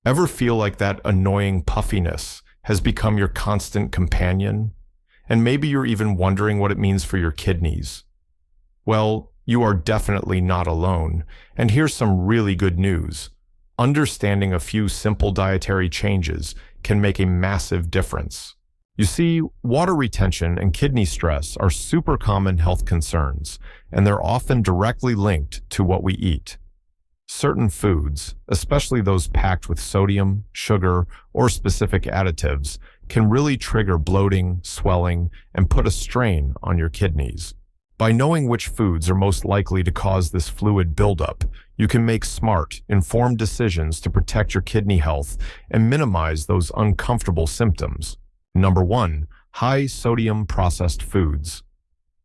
Ever feel like that annoying puffiness has become your constant companion? And maybe you're even wondering what it means for your kidneys. Well, you are definitely not alone, and here's some really good news. Understanding a few simple dietary changes can make a massive difference. You see, water retention and kidney stress are super common health concerns, and they're often directly linked to what we eat. Certain foods, especially those packed with sodium, sugar, or specific additives, can really trigger bloating, swelling, and put a strain on your kidneys. By knowing which foods are most likely to cause this fluid buildup, you can make smart, informed decisions to protect your kidney health and minimize those uncomfortable symptoms. Number 1, high sodium processed foods.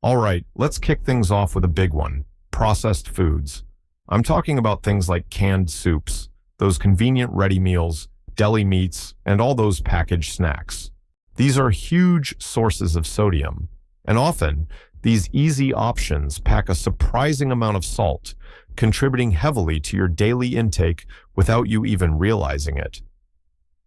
All right, let's kick things off with a big one, processed foods. I'm talking about things like canned soups, those convenient ready meals, deli meats, and all those packaged snacks. These are huge sources of sodium, and often these easy options pack a surprising amount of salt, contributing heavily to your daily intake without you even realizing it.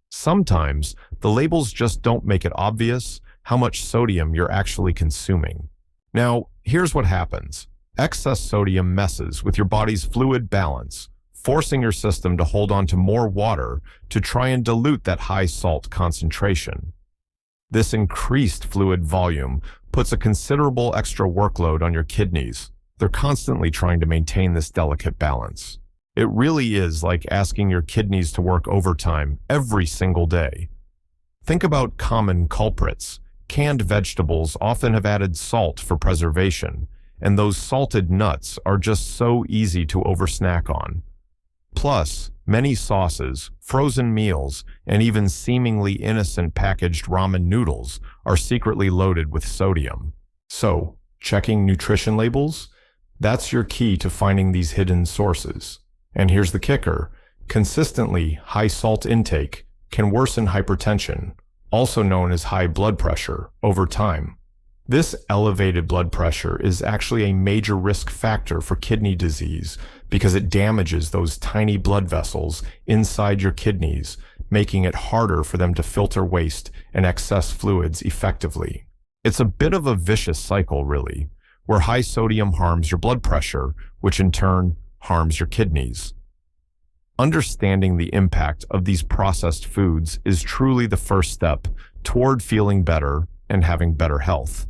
Sometimes the labels just don't make it obvious how much sodium you're actually consuming. Now, here's what happens. Excess sodium messes with your body's fluid balance, forcing your system to hold on to more water to try and dilute that high salt concentration. This increased fluid volume puts a considerable extra workload on your kidneys. They're constantly trying to maintain this delicate balance. It really is like asking your kidneys to work overtime every single day. Think about common culprits. Canned vegetables often have added salt for preservation, and those salted nuts are just so easy to oversnack on. Plus, many sauces, frozen meals, and even seemingly innocent packaged ramen noodles are secretly loaded with sodium. So, checking nutrition labels? That's your key to finding these hidden sources. And here's the kicker. Consistently high salt intake can worsen hypertension, also known as high blood pressure, over time. This elevated blood pressure is actually a major risk factor for kidney disease because it damages those tiny blood vessels inside your kidneys, making it harder for them to filter waste and excess fluids effectively. It's a bit of a vicious cycle, really, where high sodium harms your blood pressure, which in turn harms your kidneys. Understanding the impact of these processed foods is truly the first step toward feeling better and having better health.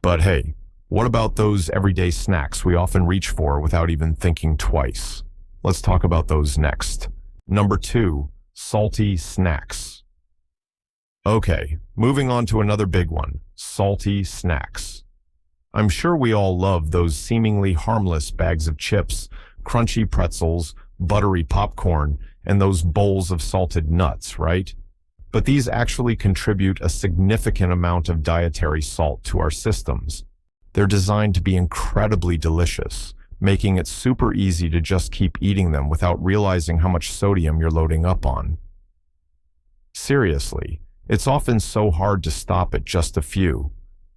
But hey, what about those everyday snacks we often reach for without even thinking twice? Let's talk about those next. Number 2, salty snacks. Okay, moving on to another big one, salty snacks. I'm sure we all love those seemingly harmless bags of chips, crunchy pretzels, buttery popcorn, and those bowls of salted nuts, right? But these actually contribute a significant amount of dietary salt to our systems. They're designed to be incredibly delicious, making it super easy to just keep eating them without realizing how much sodium you're loading up on. Seriously, it's often so hard to stop at just a few.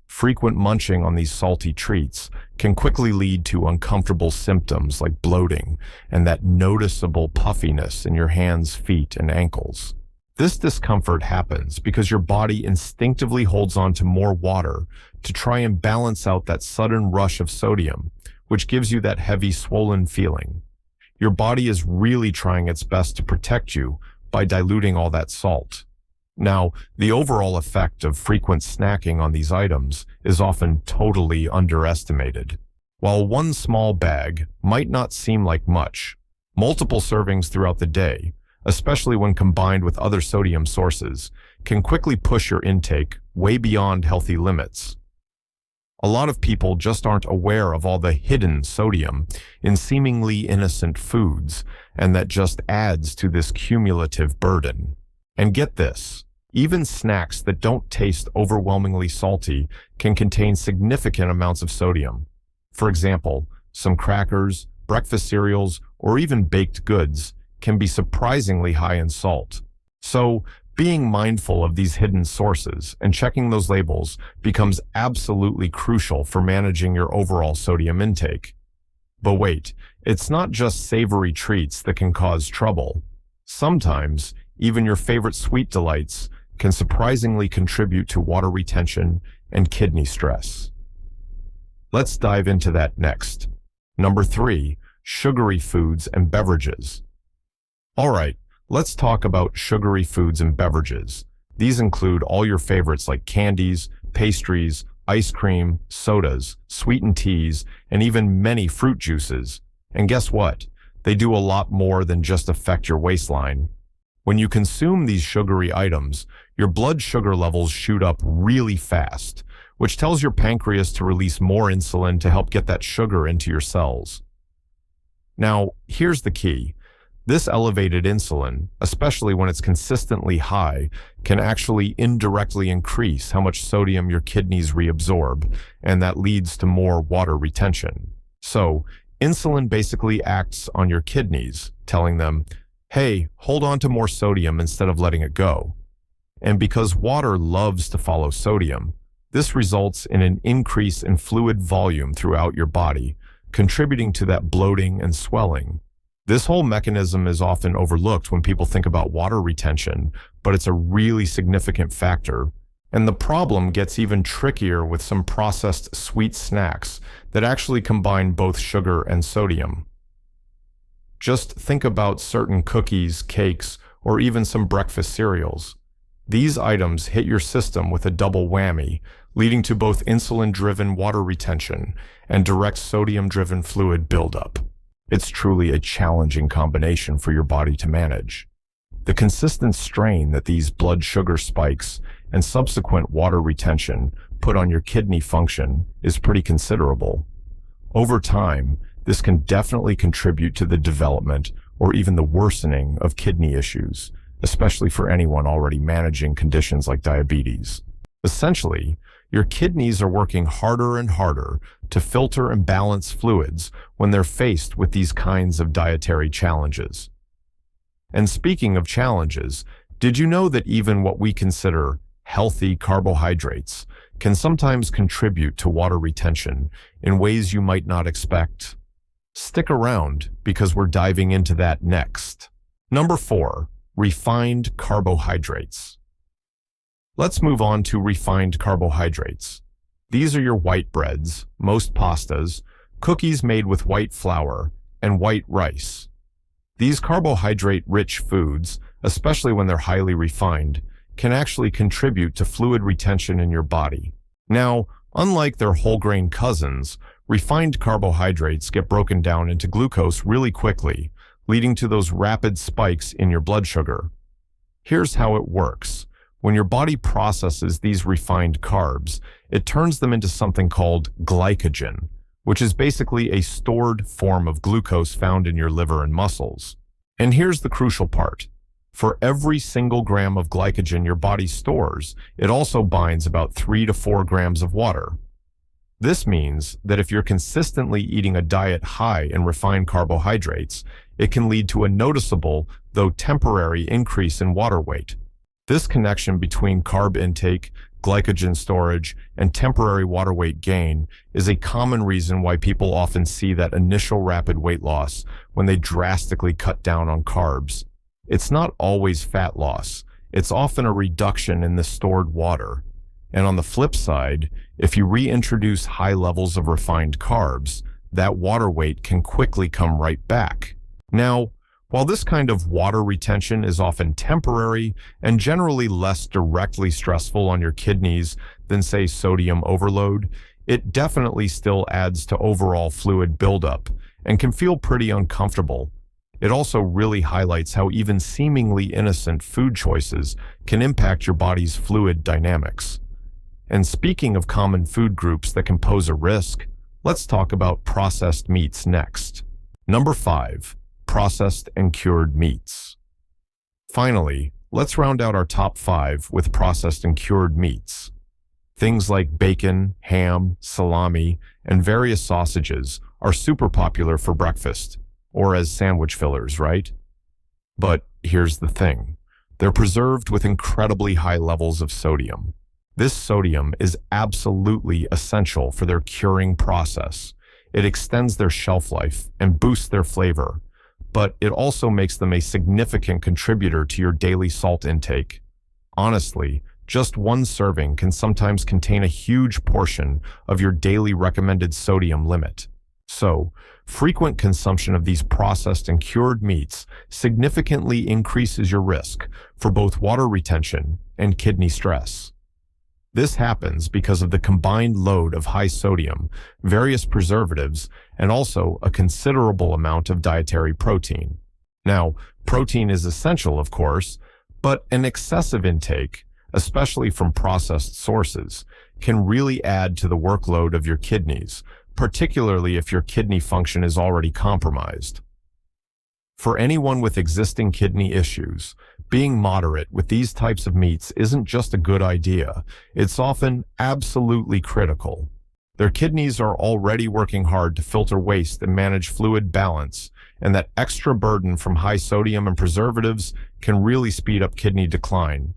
Frequent munching on these salty treats can quickly lead to uncomfortable symptoms like bloating and that noticeable puffiness in your hands, feet, and ankles. This discomfort happens because your body instinctively holds on to more water to try and balance out that sudden rush of sodium, which gives you that heavy, swollen feeling. Your body is really trying its best to protect you by diluting all that salt. Now, the overall effect of frequent snacking on these items is often totally underestimated. While one small bag might not seem like much, multiple servings throughout the day, especially when combined with other sodium sources, can quickly push your intake way beyond healthy limits. A lot of people just aren't aware of all the hidden sodium in seemingly innocent foods, and that just adds to this cumulative burden. And get this, even snacks that don't taste overwhelmingly salty can contain significant amounts of sodium. For example, some crackers, breakfast cereals, or even baked goods can be surprisingly high in salt. So, being mindful of these hidden sources and checking those labels becomes absolutely crucial for managing your overall sodium intake. But wait, it's not just savory treats that can cause trouble. Sometimes, even your favorite sweet delights can surprisingly contribute to water retention and kidney stress. Let's dive into that next. Number 3, sugary foods and beverages. All right, let's talk about sugary foods and beverages. These include all your favorites like candies, pastries, ice cream, sodas, sweetened teas, and even many fruit juices. And guess what? They do a lot more than just affect your waistline. When you consume these sugary items, your blood sugar levels shoot up really fast, which tells your pancreas to release more insulin to help get that sugar into your cells. Now, here's the key. This elevated insulin, especially when it's consistently high, can actually indirectly increase how much sodium your kidneys reabsorb, and that leads to more water retention. So, insulin basically acts on your kidneys, telling them, hey, hold on to more sodium instead of letting it go. And because water loves to follow sodium, this results in an increase in fluid volume throughout your body, contributing to that bloating and swelling. This whole mechanism is often overlooked when people think about water retention, but it's a really significant factor. And the problem gets even trickier with some processed sweet snacks that actually combine both sugar and sodium. Just think about certain cookies, cakes, or even some breakfast cereals. These items hit your system with a double whammy, leading to both insulin-driven water retention and direct sodium-driven fluid buildup. It's truly a challenging combination for your body to manage. The consistent strain that these blood sugar spikes and subsequent water retention put on your kidney function is pretty considerable. Over time, this can definitely contribute to the development or even the worsening of kidney issues, especially for anyone already managing conditions like diabetes. Essentially, your kidneys are working harder and harder to filter and balance fluids when they're faced with these kinds of dietary challenges. And speaking of challenges, did you know that even what we consider healthy carbohydrates can sometimes contribute to water retention in ways you might not expect? Stick around because we're diving into that next. Number 4, refined carbohydrates. Let's move on to refined carbohydrates. These are your white breads, most pastas, cookies made with white flour, and white rice. These carbohydrate-rich foods, especially when they're highly refined, can actually contribute to fluid retention in your body. Now, unlike their whole grain cousins, refined carbohydrates get broken down into glucose really quickly, leading to those rapid spikes in your blood sugar. Here's how it works. When your body processes these refined carbs, it turns them into something called glycogen, which is basically a stored form of glucose found in your liver and muscles. And here's the crucial part. For every single gram of glycogen your body stores, it also binds about 3 to 4 grams of water. This means that if you're consistently eating a diet high in refined carbohydrates, it can lead to a noticeable, though temporary, increase in water weight. This connection between carb intake, glycogen storage, and temporary water weight gain is a common reason why people often see that initial rapid weight loss when they drastically cut down on carbs. It's not always fat loss. It's often a reduction in the stored water. And on the flip side, if you reintroduce high levels of refined carbs, that water weight can quickly come right back. Now, while this kind of water retention is often temporary and generally less directly stressful on your kidneys than, say, sodium overload, it definitely still adds to overall fluid buildup and can feel pretty uncomfortable. It also really highlights how even seemingly innocent food choices can impact your body's fluid dynamics. And speaking of common food groups that can pose a risk, let's talk about processed meats next. Number 5. Processed and cured meats. Finally, let's round out our top 5 with processed and cured meats. Things like bacon, ham, salami, and various sausages are super popular for breakfast, or as sandwich fillers, right? But here's the thing. They're preserved with incredibly high levels of sodium. This sodium is absolutely essential for their curing process. It extends their shelf life and boosts their flavor. but it also makes them a significant contributor to your daily salt intake. Honestly, just one serving can sometimes contain a huge portion of your daily recommended sodium limit. So, frequent consumption of these processed and cured meats significantly increases your risk for both water retention and kidney stress. This happens because of the combined load of high sodium, various preservatives, and also a considerable amount of dietary protein. Now, protein is essential, of course, but an excessive intake, especially from processed sources, can really add to the workload of your kidneys, particularly if your kidney function is already compromised. For anyone with existing kidney issues, being moderate with these types of meats isn't just a good idea, it's often absolutely critical. Their kidneys are already working hard to filter waste and manage fluid balance, and that extra burden from high sodium and preservatives can really speed up kidney decline.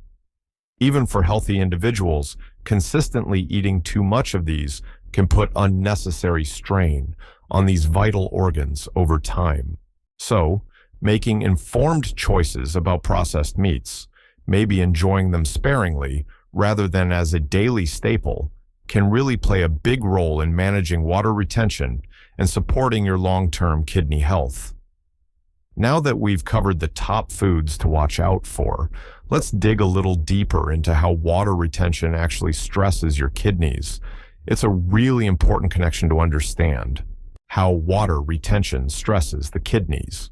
Even for healthy individuals, consistently eating too much of these can put unnecessary strain on these vital organs over time. So, making informed choices about processed meats, maybe enjoying them sparingly rather than as a daily staple, can really play a big role in managing water retention and supporting your long-term kidney health. Now that we've covered the top foods to watch out for, let's dig a little deeper into how water retention actually stresses your kidneys. It's a really important connection to understand how water retention stresses the kidneys.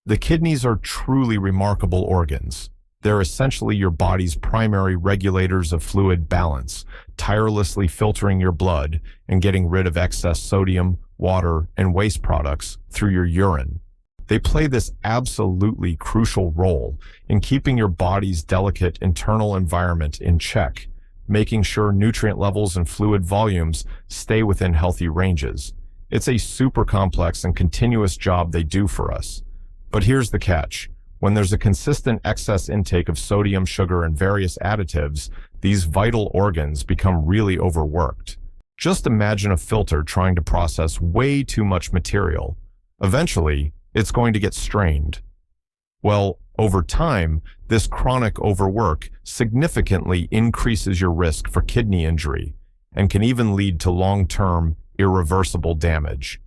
The kidneys are truly remarkable organs. They're essentially your body's primary regulators of fluid balance, tirelessly filtering your blood and getting rid of excess sodium, water, and waste products through your urine. They play this absolutely crucial role in keeping your body's delicate internal environment in check, making sure nutrient levels and fluid volumes stay within healthy ranges. It's a super complex and continuous job they do for us. But here's the catch. When there's a consistent excess intake of sodium, sugar, and various additives, these vital organs become really overworked. Just imagine a filter trying to process way too much material. Eventually, it's going to get strained. Well, over time, this chronic overwork significantly increases your risk for kidney injury and can even lead to long-term, irreversible damage.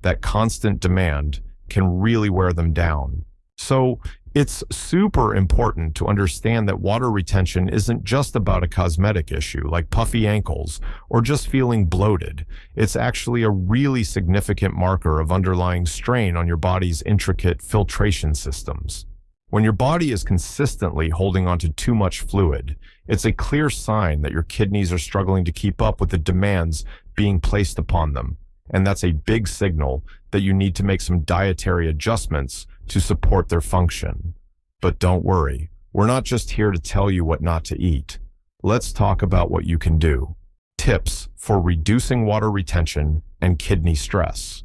That constant demand can really wear them down. So, it's super important to understand that water retention isn't just about a cosmetic issue like puffy ankles or just feeling bloated. It's actually a really significant marker of underlying strain on your body's intricate filtration systems. When your body is consistently holding onto too much fluid, it's a clear sign that your kidneys are struggling to keep up with the demands being placed upon them. And that's a big signal that you need to make some dietary adjustments to support their function. But don't worry, we're not just here to tell you what not to eat. Let's talk about what you can do. Tips for reducing water retention and kidney stress.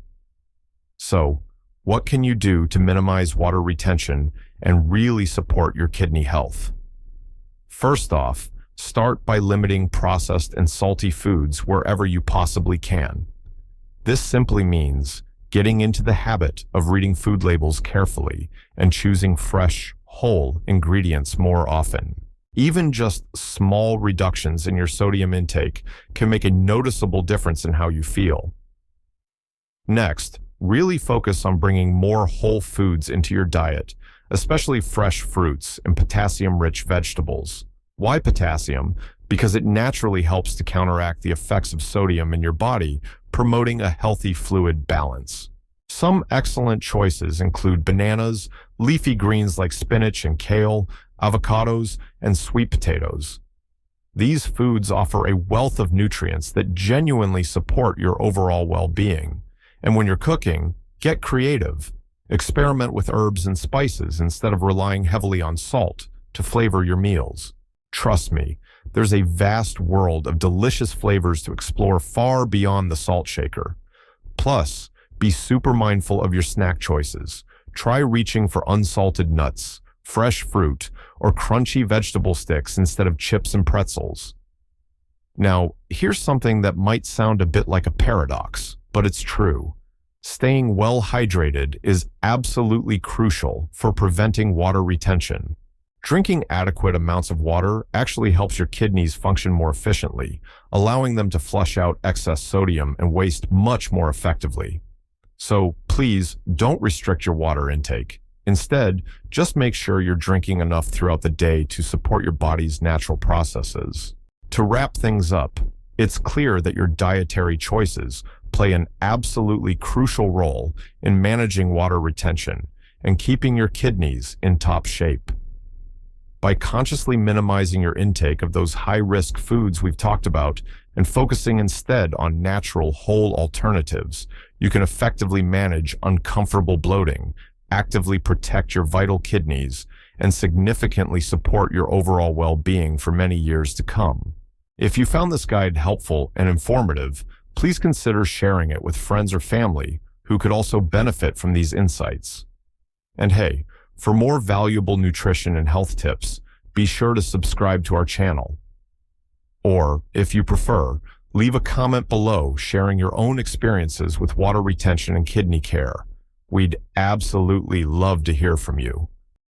So, what can you do to minimize water retention and really support your kidney health? First off, start by limiting processed and salty foods wherever you possibly can. This simply means getting into the habit of reading food labels carefully and choosing fresh, whole ingredients more often. Even just small reductions in your sodium intake can make a noticeable difference in how you feel. Next, really focus on bringing more whole foods into your diet, especially fresh fruits and potassium-rich vegetables. Why potassium? Because it naturally helps to counteract the effects of sodium in your body, promoting a healthy fluid balance. Some excellent choices include bananas, leafy greens like spinach and kale, avocados, and sweet potatoes. These foods offer a wealth of nutrients that genuinely support your overall well-being. And when you're cooking, get creative. Experiment with herbs and spices instead of relying heavily on salt to flavor your meals. Trust me, there's a vast world of delicious flavors to explore far beyond the salt shaker. Plus, be super mindful of your snack choices. Try reaching for unsalted nuts, fresh fruit, or crunchy vegetable sticks instead of chips and pretzels. Now, here's something that might sound a bit like a paradox, but it's true. Staying well hydrated is absolutely crucial for preventing water retention. Drinking adequate amounts of water actually helps your kidneys function more efficiently, allowing them to flush out excess sodium and waste much more effectively. So please don't restrict your water intake. Instead, just make sure you're drinking enough throughout the day to support your body's natural processes. To wrap things up, it's clear that your dietary choices play an absolutely crucial role in managing water retention and keeping your kidneys in top shape. By consciously minimizing your intake of those high-risk foods we've talked about and focusing instead on natural, whole alternatives, you can effectively manage uncomfortable bloating, actively protect your vital kidneys, and significantly support your overall well-being for many years to come. If you found this guide helpful and informative, please consider sharing it with friends or family who could also benefit from these insights. And hey, for more valuable nutrition and health tips, be sure to subscribe to our channel. Or, if you prefer, leave a comment below sharing your own experiences with water retention and kidney care. We'd absolutely love to hear from you.